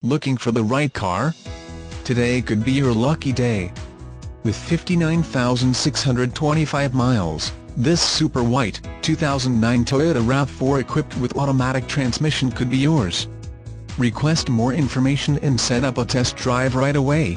Looking for the right car? Today could be your lucky day. With 59,625 miles, this super white, 2009 Toyota RAV4 equipped with automatic transmission could be yours. Request more information and set up a test drive right away.